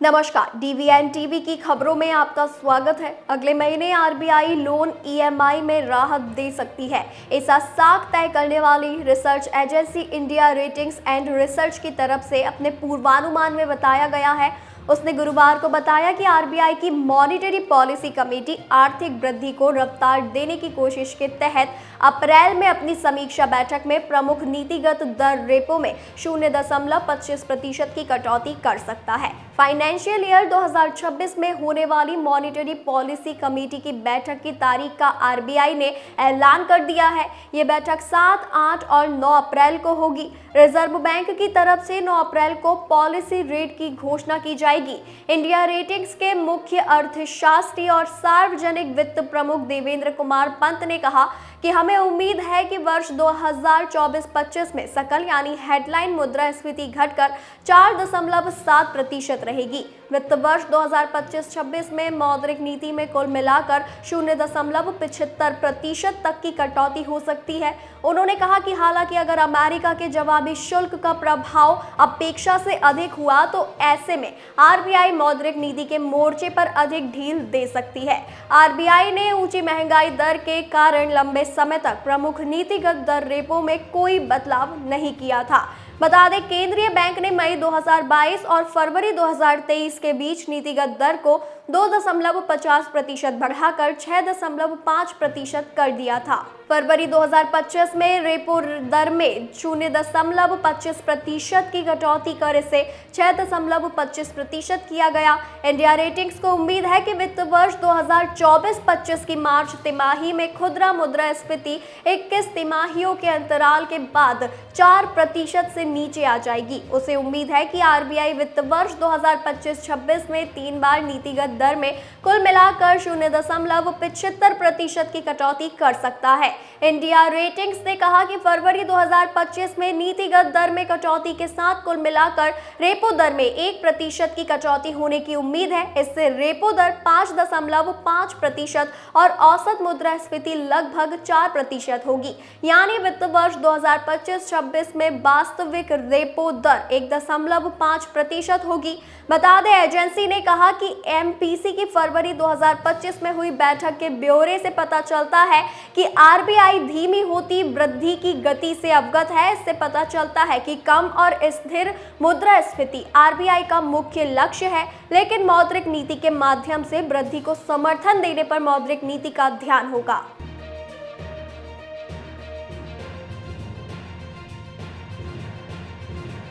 नमस्कार, डीवीएन टीवी की खबरों में आपका स्वागत है। अगले महीने आरबीआई लोन ईएमआई में राहत दे सकती है, ऐसा साख तय करने वाली research agency India ratings and research की तरफ से अपने पूर्वानुमान में बताया गया है। उसने गुरुवार को बताया कि आरबीआई की मॉनिटरी पॉलिसी कमेटी आर्थिक वृद्धि को रफ्तार देने की कोशिश के तहत अप्रैल में अपनी समीक्षा बैठक में प्रमुख नीतिगत दर रेपो में 0.25% की कटौती कर सकता है। फाइनेंशियल ईयर 2026 में होने वाली मॉनिटरी पॉलिसी कमेटी की बैठक की तारीख का आरबीआई ने ऐलान कर दिया है। ये बैठक 7, 8 और 9 अप्रैल को होगी। रिजर्व बैंक की तरफ से 9 अप्रैल को पॉलिसी रेट की घोषणा की जाएगी। इंडिया रेटिंग्स के मुख्य अर्थशास्त्री और सार्वजनिक वित्त प्रमुख देवेंद्र कुमार पंत ने कहा कि हमें उम्मीद है कि वर्ष 2024-25 में सकल यानी हेडलाइन मुद्रास्फीति घटकर 4.7% रहेगी। वित्त वर्ष 2025-26 में मौद्रिक नीति में कुल मिलाकर 0.75% तक की कटौती हो सकती है। उन्होंने कहा कि हालांकि अगर अमेरिका के जवाबी शुल्क का प्रभाव अपेक्षा से अधिक हुआ तो ऐसे में आरबीआई मौद्रिक नीति के मोर्चे पर अधिक ढील दे सकती है। आरबीआई ने ऊंची महंगाई दर के कारण लंबे समय तक प्रमुख नीतिगत दर रेपो में कोई बदलाव नहीं किया था। बता दें, केंद्रीय बैंक ने मई 2022 और फरवरी 2023 के बीच नीतिगत दर को 2.50% बढ़ाकर 6.5% कर दिया था। फरवरी 2025 में रेपो दर में 0.25% की कटौती कर इसे 6.25% किया गया। इंडिया रेटिंग्स को उम्मीद है कि वित्त वर्ष 2024-25 की मार्च तिमाही में खुदरा मुद्रास्फीति 21 तिमाहियों के अंतराल के बाद 4% से नीचे आ जाएगी। उसे उम्मीद है कि आरबीआई वित्त वर्ष 2025-26 में 3 बार नीतिगत दर में कुल मिलाकर 0.75% की कटौती कर सकता है। इंडिया रेटिंग्स ने कहा कि फरवरी 2025 में नीतिगत दर में कटौती के साथ कुल मिलाकर रेपो दर में 1% की कटौती होने की उम्मीद है। इससे रेपो दर 5.5% और औसत मुद्रास्फीति लगभग 4% होगी। यानी वित्त वर्ष 2025-26 में वास्तविक रेपो दर 1.5% होगी। बता दें, एजेंसी ने कहा कि एमपीसी की फरवरी 2025 में हुई बैठक के ब्यौरे से पता चलता है कि आरबीआई धीमी होती वृद्धि की गति से अवगत है। इससे पता चलता है कि कम और स्थिर मुद्रास्फीति आरबीआई का मुख्य लक्ष्य है, लेकिन मौद्रिक नीति के माध्यम से वृद्धि को समर्थन देने पर मौद्रिक नीति का ध्यान होगा।